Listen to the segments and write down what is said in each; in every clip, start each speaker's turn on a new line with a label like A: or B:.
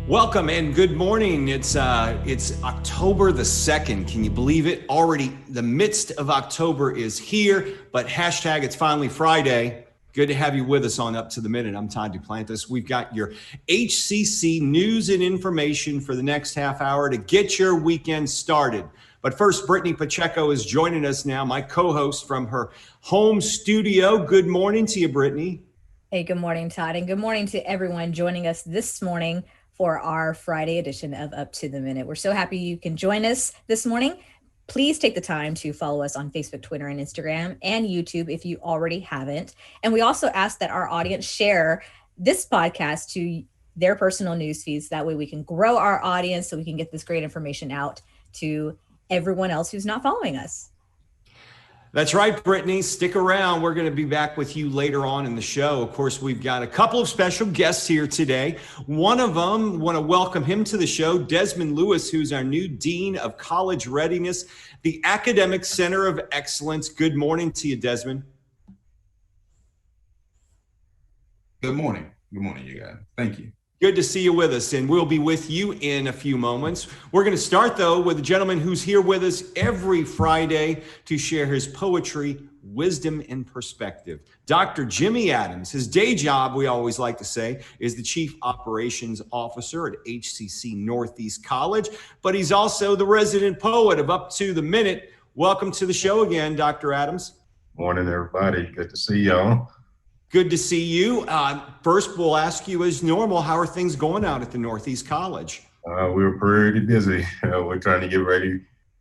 A: Welcome and good morning. It's October the 2nd. Can you believe it? Already the midst of October is here, but hashtag it's finally Friday. Good to have you with us on Up to the Minute. I'm Todd Duplantis. We've got your HCC news and information for the next half hour to get your weekend started. But first, Brittany Pacheco is joining us now, my co-host from her home studio. Good morning to you, Brittany.
B: Hey, good morning, Todd, and good morning to everyone joining us this morning for our Friday edition of Up to the Minute. We're so happy you can join us this morning. Please take the time to follow us on Facebook, Twitter, and Instagram, and YouTube if you already haven't. And we also ask that our audience share this podcast to their personal news feeds. That way we can grow our audience so we can get this great information out to everyone else who's not following us.
A: That's right, Brittany. Stick around. We're going to be back with you later on in the show. Of course, we've got a couple of special guests here today. One of them, want to welcome him to the show, Desmond Lewis, who's our new Dean of College Readiness, the Academic Center of Excellence. Good morning to you, Desmond.
C: Good morning. Good morning, you guys. Thank you.
A: Good to see you with us, and we'll be with you in a few moments. We're going to start, though, with a gentleman who's here with us every Friday to share his poetry, wisdom, and perspective. Dr. Jimmy Adams. His day job, we always like to say, is the Chief Operations Officer at HCC Northeast College, but he's also the resident poet of Up to the Minute. Welcome to the show again, Dr. Adams.
D: Morning, everybody. Good to see y'all.
A: Good to see you. First, we'll ask you as normal, how are things going out at the Northeast College?
D: We're pretty busy. We're trying to get ready to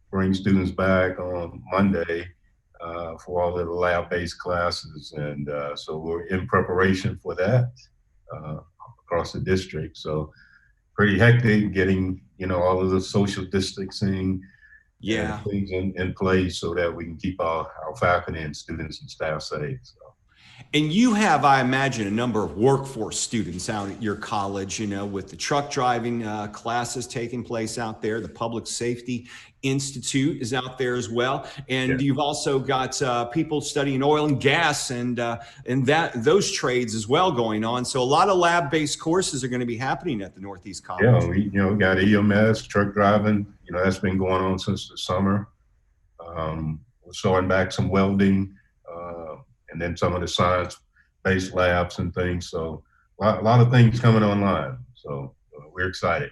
D: bring students back on Monday for all of the lab-based classes. And so we're in preparation for that across the district. So pretty hectic getting, all of the social distancing and things in place so that we can keep our faculty and students and staff safe. So.
A: And you have, I imagine, a number of workforce students out at your college, with the truck driving classes taking place out there. The Public Safety Institute is out there as well. And You've also got people studying oil and gas and those trades as well going on. So a lot of lab-based courses are going to be happening at the Northeast College.
D: Yeah, we got EMS, truck driving, that's been going on since the summer. We're starting back some welding. And then some of the science-based labs and things. So a lot of things coming online. So we're excited.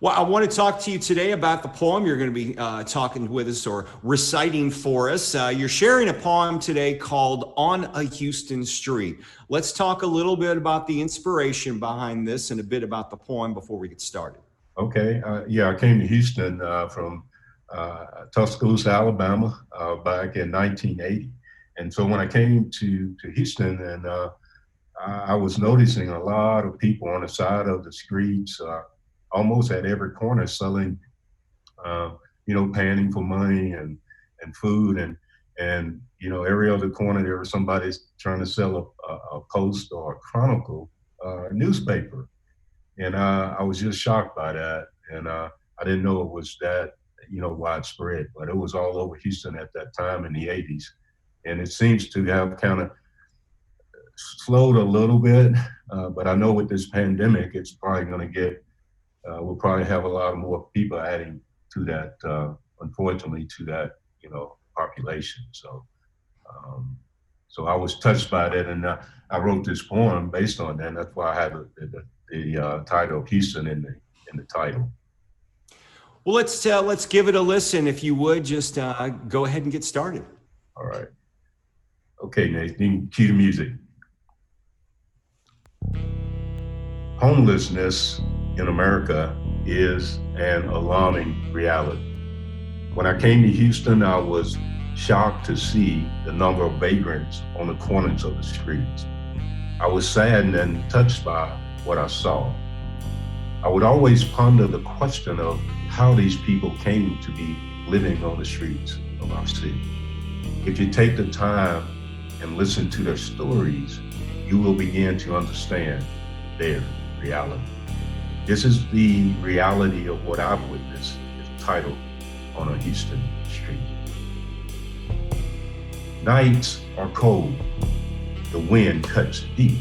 A: Well, I want to talk to you today about the poem you're going to be talking with us or reciting for us. You're sharing a poem today called On a Houston Street. Let's talk a little bit about the inspiration behind this and a bit about the poem before we get started.
D: Okay. I came to Houston from Tuscaloosa, Alabama back in 1980. And so when I came to Houston, and I was noticing a lot of people on the side of the streets, almost at every corner selling, panning for money and food. And every other corner, there was somebody trying to sell a Post or a Chronicle newspaper. And I was just shocked by that. And I didn't know it was that, widespread, but it was all over Houston at that time in the 80s. And it seems to have kind of slowed a little bit, but I know with this pandemic, it's probably going to we'll probably have a lot more people adding to that, unfortunately, to that, population. So I was touched by that, and I wrote this poem based on that. And that's why I had the title of Houston in the title.
A: Well, let's give it a listen, if you would. Just go ahead and get started.
D: All right. Okay, Nathan, cue the music. Homelessness in America is an alarming reality. When I came to Houston, I was shocked to see the number of vagrants on the corners of the streets. I was saddened and touched by what I saw. I would always ponder the question of how these people came to be living on the streets of our city. If you take the time and listen to their stories, you will begin to understand their reality. This is the reality of what I've witnessed. It's titled On a Houston Street. Nights are cold. The wind cuts deep.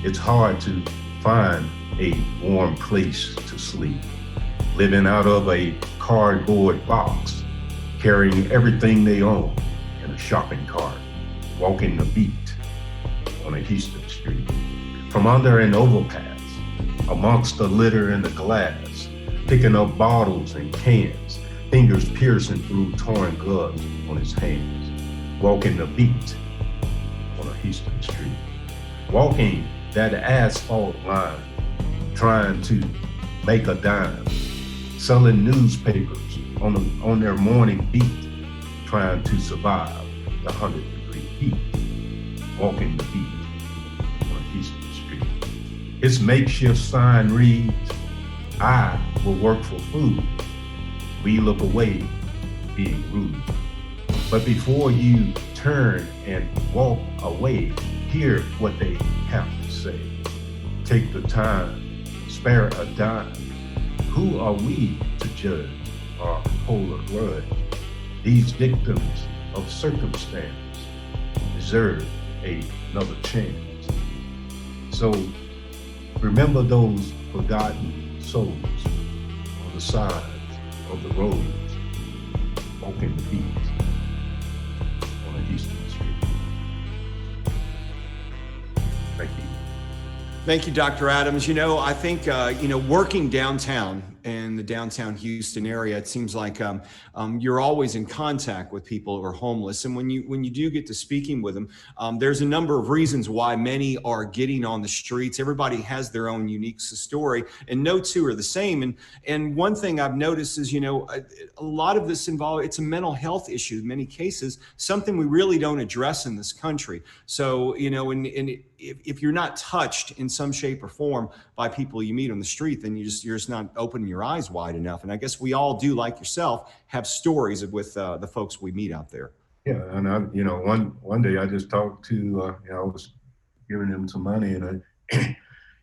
D: It's hard to find a warm place to sleep, living out of a cardboard box, carrying everything they own in a shopping cart, walking the beat on a Houston street, from under an overpass, amongst the litter and the glass, picking up bottles and cans, fingers piercing through torn gloves on his hands, walking the beat on a Houston street, walking that asphalt line, trying to make a dime, selling newspapers on their morning beat, trying to survive the 100-degree heat, walking the beat on Houston Street. His makeshift sign reads, "I will work for food. We look away, being rude." But before you turn and walk away, hear what they have to say. Take the time, spare a dime. Who are we to judge or hold a grudge? These victims of circumstance deserve another chance. So remember those forgotten souls on the sides of the roads, walking the beat on a Houston street. Thank you.
A: Thank you, Dr. Adams. I think, working downtown in the downtown Houston area, it seems like you're always in contact with people who are homeless. And when you do get to speaking with them, there's a number of reasons why many are getting on the streets. Everybody has their own unique story, and no two are the same. And one thing I've noticed is, a lot of this it's a mental health issue in many cases, something we really don't address in this country. So, if you're not touched in some shape or form by people you meet on the street, then you're just not opening your eyes wide enough. And I guess we all do, like yourself, have stories with the folks we meet out there.
D: Yeah, and one day I just talked to, I was giving him some money, and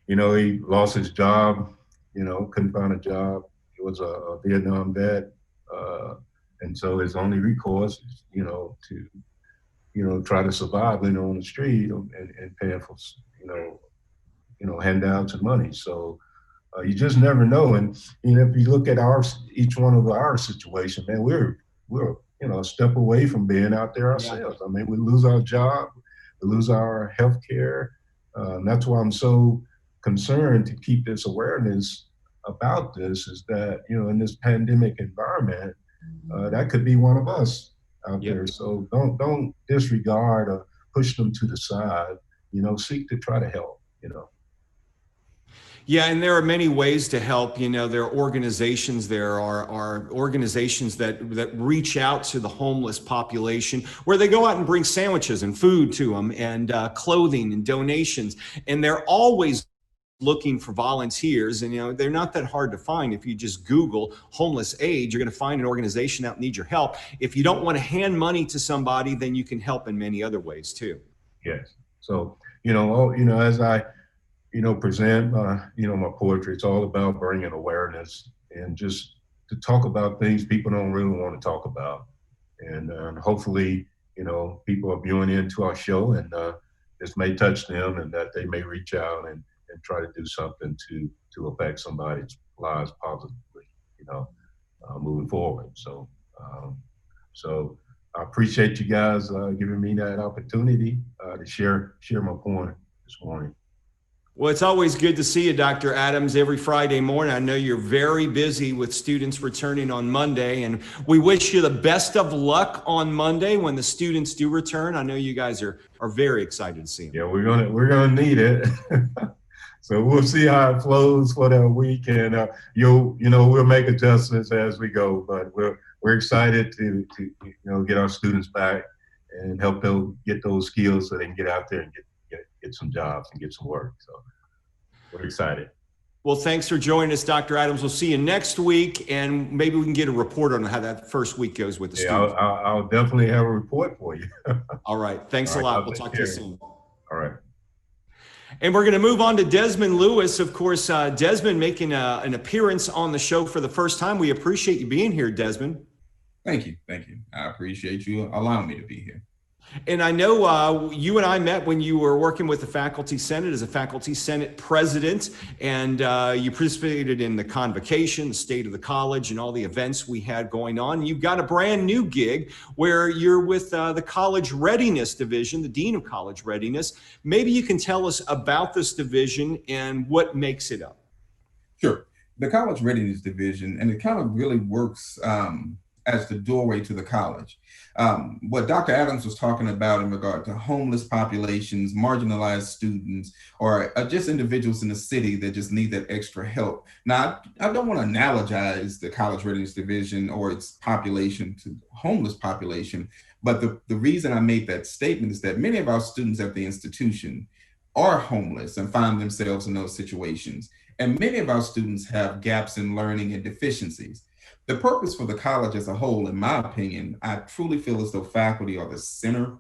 D: he lost his job, couldn't find a job. He was a Vietnam vet, and so his only recourse is, to try to survive, on the street and paying for, handouts and money. So you just never know. And if you look at each one of our situation, man, we're a step away from being out there ourselves. Yeah. I mean, we lose our job, we lose our health care. That's why I'm so concerned to keep this awareness about this, is that, in this pandemic environment, that could be one of us out there. So don't disregard or push them to the side, seek to try to help,
A: Yeah, and there are many ways to help. There are organizations. There are organizations that reach out to the homeless population, where they go out and bring sandwiches and food to them, and clothing and donations. And they're always looking for volunteers, and they're not that hard to find. If you just Google homeless aid, you're going to find an organization that needs your help. If you don't want to hand money to somebody, then you can help in many other ways too.
D: Yes. So as I present my poetry, it's all about bringing awareness and just to talk about things people don't really want to talk about. And hopefully, people are viewing into our show, and this may touch them, and that they may reach out and try to do something to affect somebody's lives positively, moving forward. So I appreciate you guys giving me that opportunity to share my point this morning.
A: Well, it's always good to see you, Dr. Adams, every Friday morning. I know you're very busy with students returning on Monday, and we wish you the best of luck on Monday when the students do return. I know you guys are very excited to see them.
D: Yeah, we're gonna need it. So we'll see how it flows for that week, and we'll make adjustments as we go. But we're excited to get our students back and help them get those skills so they can get out there and get some jobs and get some work. So we're excited.
A: Well, thanks for joining us, Dr. Adams. We'll see you next week, and maybe we can get a report on how that first week goes with the students.
D: I'll definitely have a report for you.
A: All right. Thanks a lot. We'll talk to you soon.
D: All right.
A: And we're going to move on to Desmond Lewis. Of course, Desmond making an appearance on the show for the first time. We appreciate you being here, Desmond.
C: Thank you. I appreciate you allowing me to be here.
A: And I know you and I met when you were working with the Faculty Senate as a Faculty Senate president, and you participated in the convocation, the state of the college, and all the events we had going on. You've got a brand new gig where you're with the College Readiness Division, the Dean of College Readiness. Maybe you can tell us about this division and what makes it up.
C: Sure. The College Readiness Division, and it kind of really works as the doorway to the college. What Dr. Adams was talking about in regard to homeless populations, marginalized students, or just individuals in the city that just need that extra help. Now, I don't want to analogize the College Readiness Division or its population to homeless population, but the reason I made that statement is that many of our students at the institution are homeless and find themselves in those situations. And many of our students have gaps in learning and deficiencies. The purpose for the college as a whole, in my opinion, I truly feel as though faculty are the center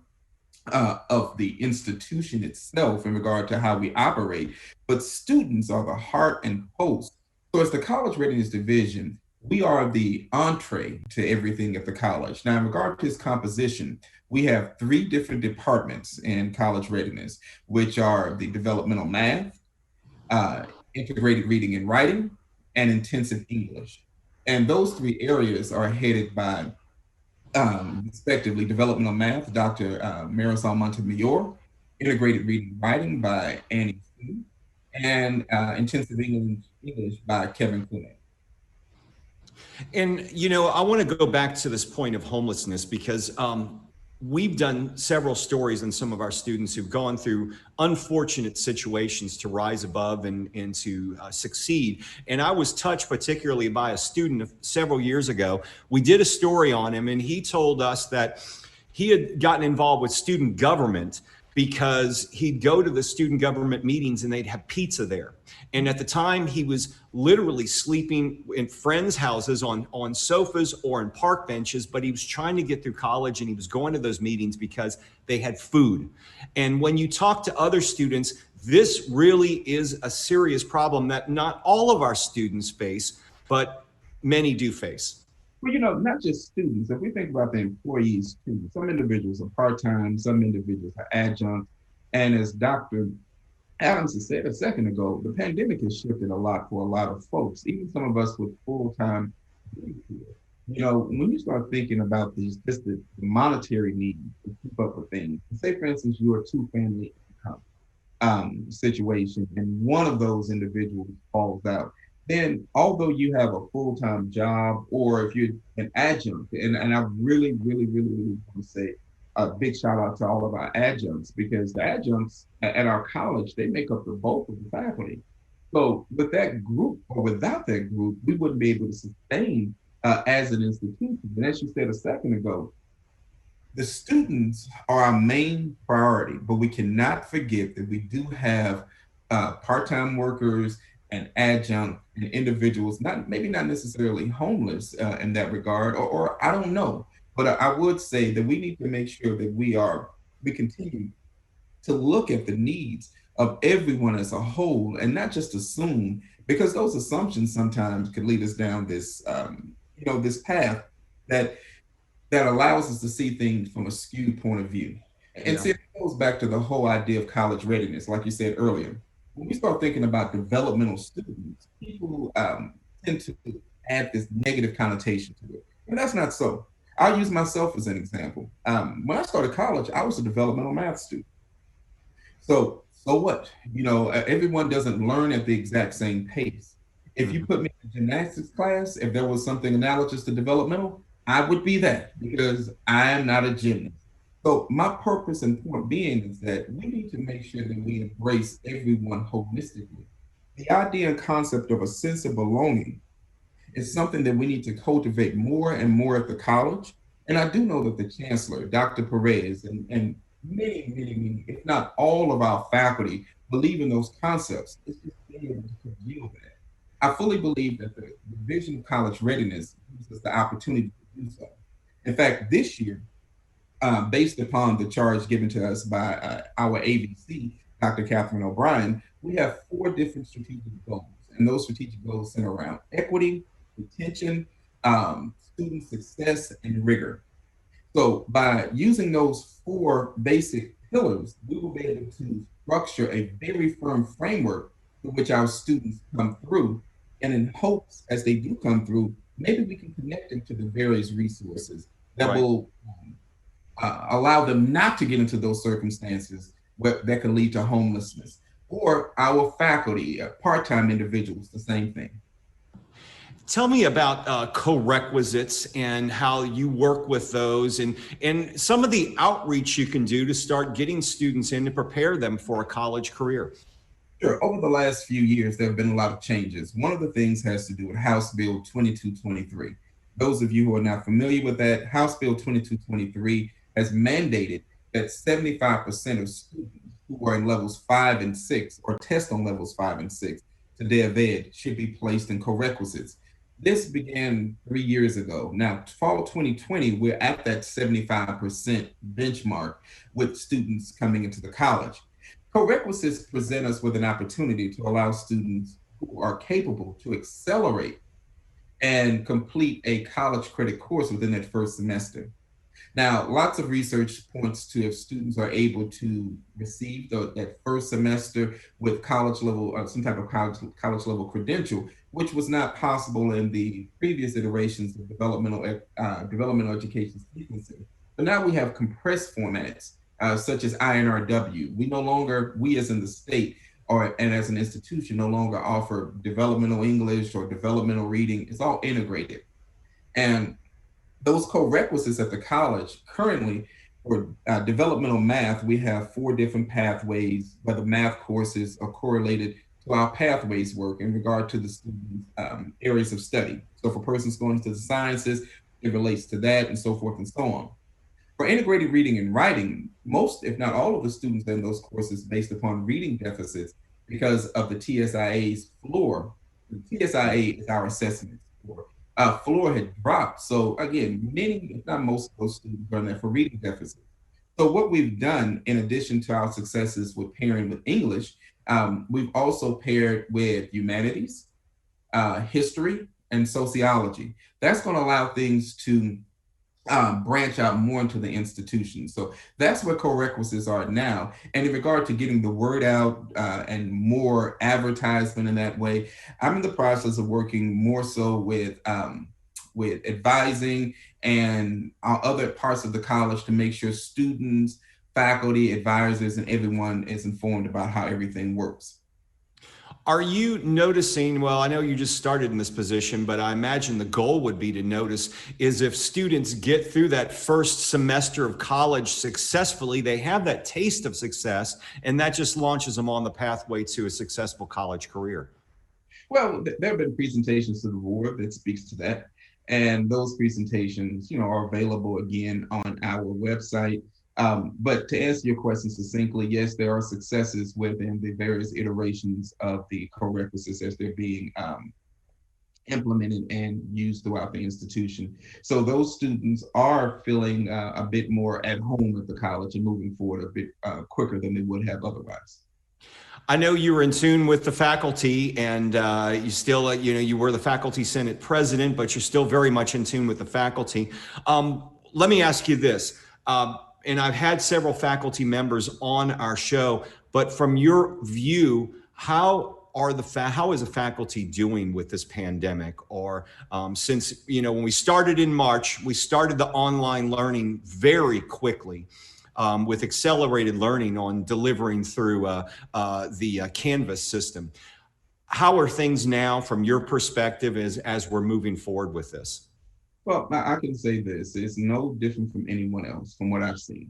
C: of the institution itself in regard to how we operate, but students are the heart and pulse. So as the College Readiness Division, we are the entree to everything at the college. Now, in regard to its composition, we have 3 different departments in college readiness, which are the developmental math, integrated reading and writing, and intensive English. And those 3 areas are headed by, respectively, developmental math, Dr. Marisol Montemayor, integrated reading and writing by Annie Stu, and intensive English by Kevin Clement.
A: And, you know, I want to go back to this point of homelessness because we've done several stories on some of our students who've gone through unfortunate situations to rise above and to succeed. And I was touched particularly by a student several years ago. We did a story on him, and he told us that he had gotten involved with student government because he'd go to the student government meetings and they'd have pizza there. And at the time, he was literally sleeping in friends' houses on sofas or in park benches, but he was trying to get through college and he was going to those meetings because they had food. And when you talk to other students, this really is a serious problem that not all of our students face, but many do face.
C: Well, you know, not just students. If we think about the employees too, some individuals are part-time, some individuals are adjunct. And as Dr. Adams has said a second ago, the pandemic has shifted a lot for a lot of folks, even some of us with full-time. You know, when you start thinking about just the monetary need to keep up with things, say for instance, you're a 2-family income situation, and one of those individuals falls out, then although you have a full-time job, or if you're an adjunct, and I really want to say a big shout out to all of our adjuncts, because the adjuncts at our college, they make up the bulk of the faculty. So with that group, or without that group, we wouldn't be able to sustain as an institution. And as you said a second ago, the students are our main priority, but we cannot forget that we do have part-time workers and adjunct and individuals, maybe not necessarily homeless in that regard, or I don't know, but I would say that we need to make sure that we continue to look at the needs of everyone as a whole and not just assume, because those assumptions sometimes could lead us down this, this path that allows us to see things from a skewed point of view. And see, it goes back to the whole idea of college readiness, like you said earlier. When we start thinking about developmental students, people tend to add this negative connotation to it. And that's not so. I'll use myself as an example. When I started college, I was a developmental math student. So what? You know, everyone doesn't learn at the exact same pace. If you put me in a gymnastics class, if there was something analogous to developmental, I would be that, because I am not a gymnast. So my purpose and point being is that we need to make sure that we embrace everyone holistically. The idea and concept of a sense of belonging is something that we need to cultivate more and more at the college. And I do know that the chancellor, Dr. Perez, and many, if not all of our faculty believe in those concepts. It's just being able to yield that. I fully believe that the Division of College Readiness gives us the opportunity to do so. In fact, this year, based upon the charge given to us by our ABC, Dr. Catherine O'Brien, we have 4 different strategic goals. And those strategic goals center around equity, retention, student success, and rigor. So by using those 4 basic pillars, we will be able to structure a very firm framework through which our students come through. And in hopes, as they do come through, maybe we can connect them to the various resources that
A: Right.
C: will allow them not to get into those circumstances that can lead to homelessness. Or our faculty, part-time individuals, the same thing.
A: Tell me about co-requisites and how you work with those and some of the outreach you can do to start getting students in to prepare them for a college career.
C: Sure. Over the last few years, there have been a lot of changes. One of the things has to do with House Bill 2223. Those of you who are not familiar with that, House Bill 2223 has mandated that 75% of students who are in levels 5 and 6 or test on levels 5 and 6 to Dev Ed should be placed in co-requisites. This began 3 years ago. Now, fall 2020, we're at that 75% benchmark with students coming into the college. Co-requisites present us with an opportunity to allow students who are capable to accelerate and complete a college credit course within that first semester. Now, lots of research points to if students are able to receive that first semester with college level, some type of college level credential, which was not possible in the previous iterations of developmental education sequencing. But now we have compressed formats such as INRW. We no longer, we as in the state and as an institution, no longer offer developmental English or developmental reading. It's all integrated. And those co-requisites at the college currently for developmental math, we have 4 different pathways, where the math courses are correlated to our pathways work in regard to the students' areas of study. So for persons going into the sciences, it relates to that and so forth and so on. For integrated reading and writing, most, if not all of the students in those courses based upon reading deficits because of the TSIA's floor. The TSIA is our assessment score. Floor had dropped. So again, many, if not most of those students are in there for reading deficits. So what we've done, in addition to our successes with pairing with English, we've also paired with humanities, history, and sociology. That's going to allow things to branch out more into the institution. So that's what co-requisites are now. And in regard to getting the word out and more advertisement in that way, I'm in the process of working more so with advising and other parts of the college to make sure students, faculty, advisors, and everyone is informed about how everything works.
A: Are you noticing, well, I know you just started in this position, but I imagine the goal would be to notice is if students get through that first semester of college successfully, they have that taste of success, and that just launches them on the pathway to a successful college career.
C: Well, there have been presentations to the board that speaks to that. And those presentations, are available again on our website. But to answer your question succinctly, yes, there are successes within the various iterations of the co-requisites as they're being implemented and used throughout the institution. So those students are feeling a bit more at home at the college and moving forward a bit quicker than they would have otherwise.
A: I know you were in tune with the faculty, and you still, you were the faculty senate president, but you're still very much in tune with the faculty. Let me ask you this. And I've had several faculty members on our show, but from your view, how is the faculty doing with this pandemic? Or since, when we started in March, we started the online learning very quickly with accelerated learning on delivering through the Canvas system. How are things now from your perspective as we're moving forward with this?
C: Well, I can say this, it's no different from anyone else from what I've seen.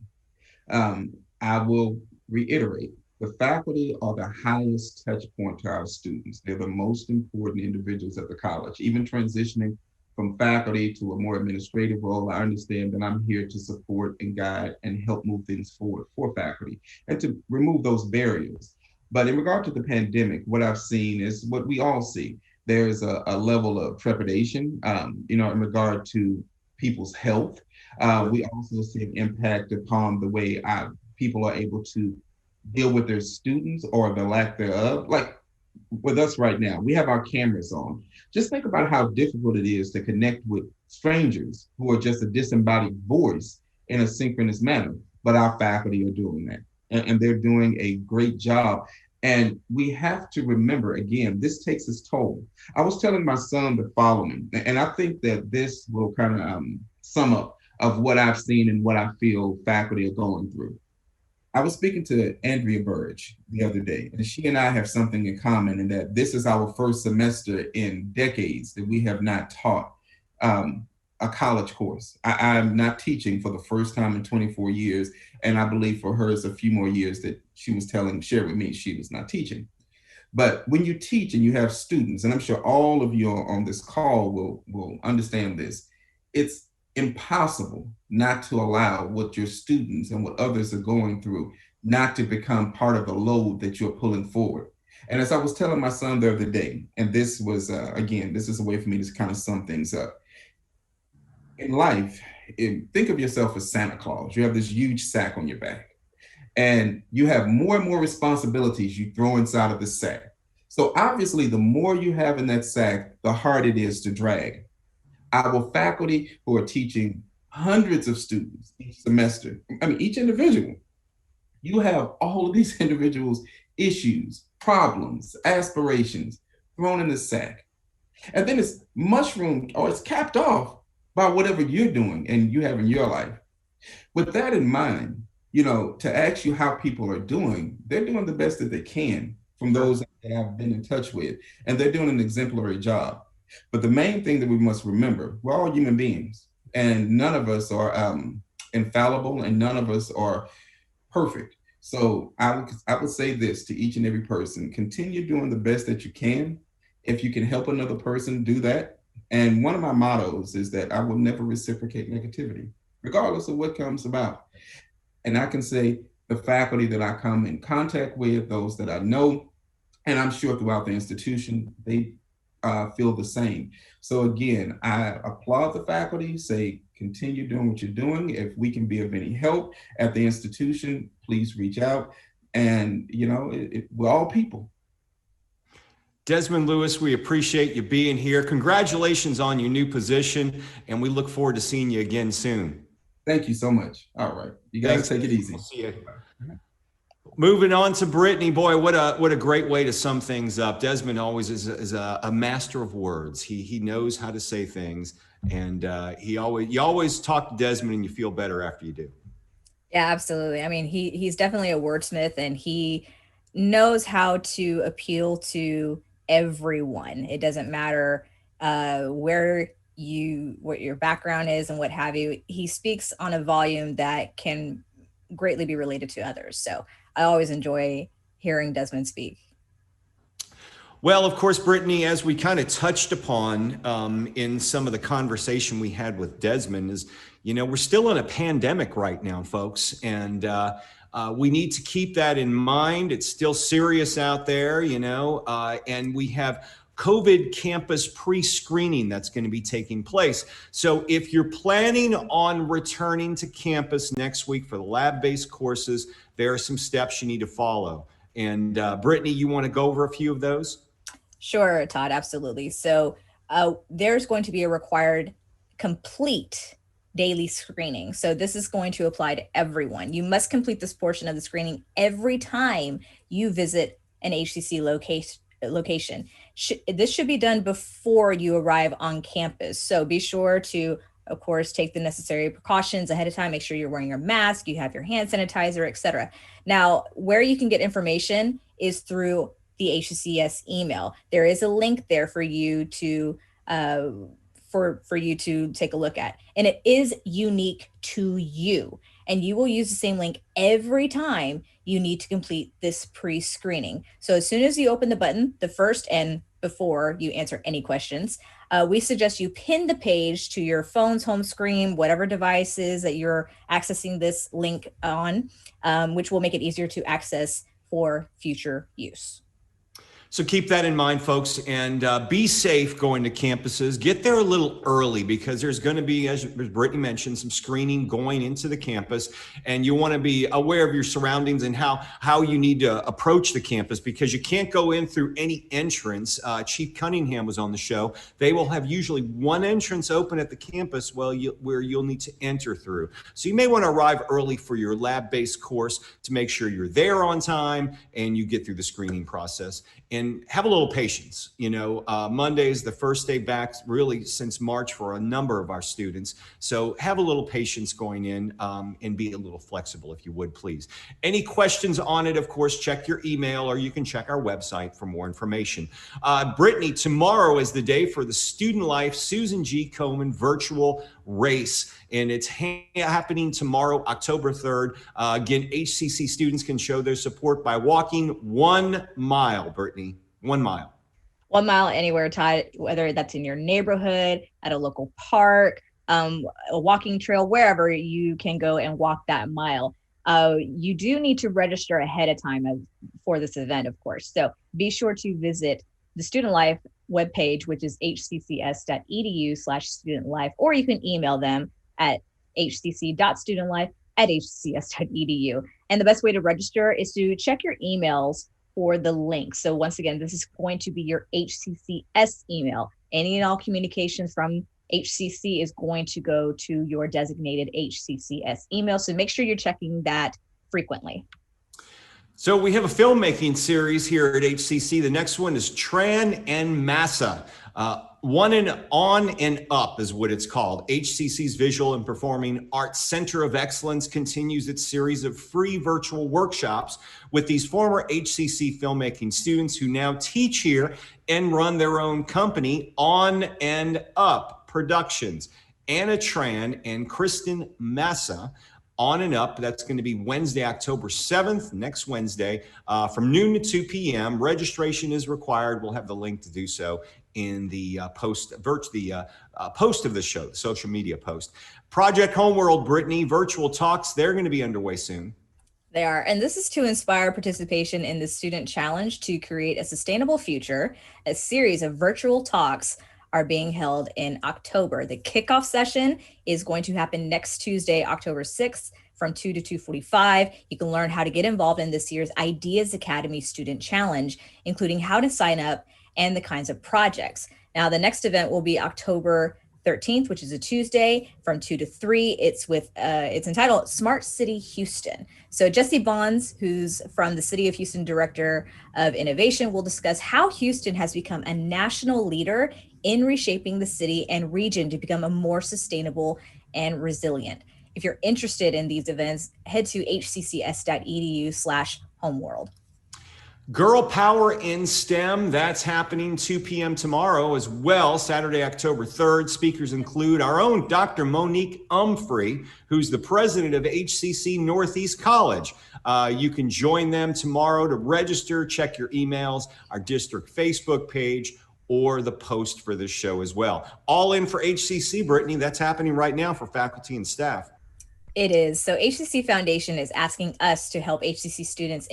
C: I will reiterate, the faculty are the highest touch point to our students. They're the most important individuals at the college. Even transitioning from faculty to a more administrative role, I understand that I'm here to support and guide and help move things forward for faculty and to remove those barriers. But in regard to the pandemic, what I've seen is what we all see. There's a level of trepidation, in regard to people's health. We also see an impact upon the way people are able to deal with their students or the lack thereof. Like with us right now, we have our cameras on. Just think about how difficult it is to connect with strangers who are just a disembodied voice in a synchronous manner, but our faculty are doing that. And they're doing a great job. And we have to remember, again, this takes its toll. I was telling my son the following, and I think that this will kind of sum up of what I've seen and what I feel faculty are going through. I was speaking to Andrea Burridge the other day, and she and I have something in common in that this is our first semester in decades that we have not taught a college course. I'm not teaching for the first time in 24 years, and I believe for her it's a few more years that she was shared with me she was not teaching. But when you teach and you have students, and I'm sure all of you on this call will understand this, it's impossible not to allow what your students and what others are going through not to become part of the load that you're pulling forward. And as I was telling my son the other day, and this was, again, this is a way for me to kind of sum things up. In life, think of yourself as Santa Claus. You have this huge sack on your back, and you have more and more responsibilities you throw inside of the sack. So obviously, the more you have in that sack, the harder it is to drag. Our faculty who are teaching hundreds of students each semester, I mean, each individual, you have all of these individuals' issues, problems, aspirations thrown in the sack. And then it's mushroomed or it's capped off by whatever you're doing and you have in your life. With that in mind, to ask you how people are doing, they're doing the best that they can from those that I've been in touch with, and they're doing an exemplary job. But the main thing that we must remember, we're all human beings, and none of us are infallible, and none of us are perfect. So I would say this to each and every person: continue doing the best that you can. If you can help another person, do that. And one of my mottos is that I will never reciprocate negativity, regardless of what comes about. And I can say the faculty that I come in contact with, those that I know, and I'm sure throughout the institution, they feel the same. So again, I applaud the faculty, say, continue doing what you're doing. If we can be of any help at the institution, please reach out. And, we're all people.
A: Desmond Lewis, we appreciate you being here. Congratulations on your new position, and we look forward to seeing you again soon.
C: Thank you so much. All right. You guys take it easy.
A: We'll see you. Moving on to Brittany. Boy, what a great way to sum things up. Desmond always is a master of words. He knows how to say things, and you always talk to Desmond and you feel better after you do.
B: Yeah, absolutely. I mean, he's definitely a wordsmith, and he knows how to appeal to everyone. It doesn't matter what your background is and what have you. He speaks on a volume that can greatly be related to others. So I always enjoy hearing Desmond speak.
A: Well, of course, Brittany, as we kind of touched upon in some of the conversation we had with Desmond, is, we're still in a pandemic right now, folks. And we need to keep that in mind. It's still serious out there, and we have COVID campus pre-screening that's going to be taking place. So if you're planning on returning to campus next week for the lab-based courses, there are some steps you need to follow. And Brittany, you want to go over a few of those?
B: Sure, Todd, absolutely. So there's going to be a required complete daily screening. So this is going to apply to everyone. You must complete this portion of the screening every time you visit an HCC location. This should be done before you arrive on campus. So be sure to, of course, take the necessary precautions ahead of time. Make sure you're wearing your mask, you have your hand sanitizer, etc. Now, where you can get information is through the HCCS email. There is a link there for you to for you to take a look at, and it is unique to you, and you will use the same link every time you need to complete this pre-screening. So as soon as you open the button, the first and before you answer any questions, we suggest you pin the page to your phone's home screen, whatever devices that you're accessing this link on, which will make it easier to access for future use.
A: So keep that in mind, folks, and be safe going to campuses. Get there a little early because there's going to be, as Brittany mentioned, some screening going into the campus, and you want to be aware of your surroundings and how you need to approach the campus because you can't go in through any entrance. Chief Cunningham was on the show. They will have usually one entrance open at the campus where you'll need to enter through. So you may want to arrive early for your lab-based course to make sure you're there on time and you get through the screening process. And have a little patience. Monday is the first day back really since March for a number of our students. So have a little patience going in and be a little flexible if you would, please. Any questions on it, of course, check your email or you can check our website for more information. Brittany, tomorrow is the day for the Student Life Susan G. Komen virtual race. And it's happening tomorrow, October 3rd. Again, HCC students can show their support by walking 1 mile, Brittany, 1 mile.
B: 1 mile anywhere, Todd, whether that's in your neighborhood, at a local park, a walking trail, wherever you can go and walk that mile. You do need to register ahead of time for this event, of course. So be sure to visit the Student Life webpage, which is hccs.edu/studentlife, or you can email them at hcc.studentlife@hccs.edu. And the best way to register is to check your emails for the link. So once again, this is going to be your HCCS email. Any and all communications from HCC is going to go to your designated HCCS email. So make sure you're checking that frequently.
A: So we have a filmmaking series here at HCC. The next one is Tran and Massa. One and On and Up is what it's called. HCC's Visual and Performing Arts Center of Excellence continues its series of free virtual workshops with these former HCC filmmaking students who now teach here and run their own company, On and Up Productions. Anna Tran and Kristen Massa. On and Up, that's going to be Wednesday, October 7th, next Wednesday, from noon to 2 p.m. Registration is required. We'll have the link to do so in the post of the show, the social media post. Project Homeworld, Brittany, virtual talks, they're going to be underway soon.
B: They are, and this is to inspire participation in the Student Challenge to create a sustainable future. A series of virtual talks are being held in October. The kickoff session is going to happen next Tuesday, October 6th from 2 to 2:45. You can learn how to get involved in this year's Ideas Academy Student Challenge, including how to sign up and the kinds of projects. Now, the next event will be October 13th, which is a Tuesday from 2 to 3. It's entitled Smart City Houston. So Jesse Bonds, who's from the City of Houston Director of Innovation, will discuss how Houston has become a national leader in reshaping the city and region to become a more sustainable and resilient. If you're interested in these events, head to hccs.edu/homeworld.
A: Girl Power in STEM, that's happening 2 p.m. tomorrow as well, Saturday, October 3rd. Speakers include our own Dr. Monique Umfrey, who's the president of HCC Northeast College. You can join them tomorrow to register, check your emails, our district Facebook page, or the post for this show as well. All in for HCC, Brittany, that's happening right now for faculty and staff.
B: It is. So HCC Foundation is asking us to help HCC students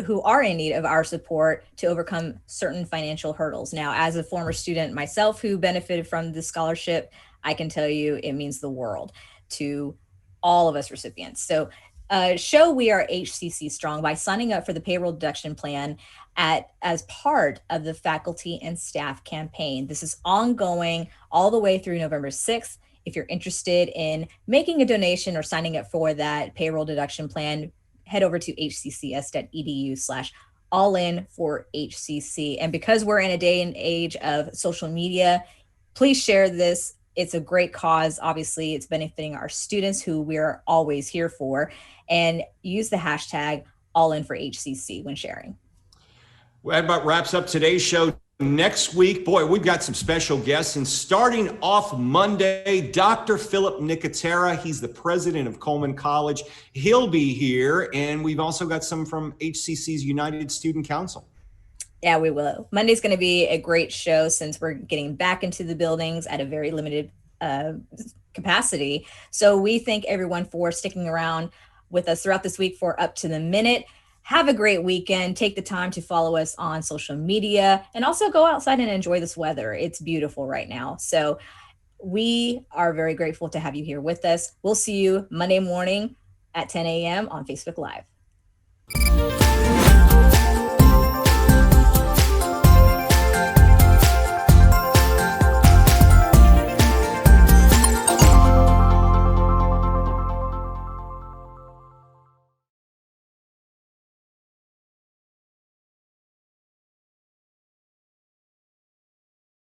B: who are in need of our support to overcome certain financial hurdles. Now, as a former student myself who benefited from this scholarship, I can tell you it means the world to all of us recipients. So show we are HCC strong by signing up for the payroll deduction plan as part of the faculty and staff campaign. This is ongoing all the way through November 6th. If you're interested in making a donation or signing up for that payroll deduction plan, head over to hccs.edu/allinforhcc. And because we're in a day and age of social media, please share this. It's a great cause. Obviously, it's benefiting our students who we're always here for. And use the hashtag allinforhcc when sharing.
A: Well, that about wraps up today's show. Next week, boy, we've got some special guests. And starting off Monday, Dr. Philip Nicotera. He's the president of Coleman College. He'll be here. And we've also got some from HCC's United Student Council.
B: Yeah, we will. Monday's going to be a great show since we're getting back into the buildings at a very limited capacity. So we thank everyone for sticking around with us throughout this week for Up to the Minute. Have a great weekend. Take the time to follow us on social media and also go outside and enjoy this weather. It's beautiful right now. So we are very grateful to have you here with us. We'll see you Monday morning at 10 a.m. on Facebook Live.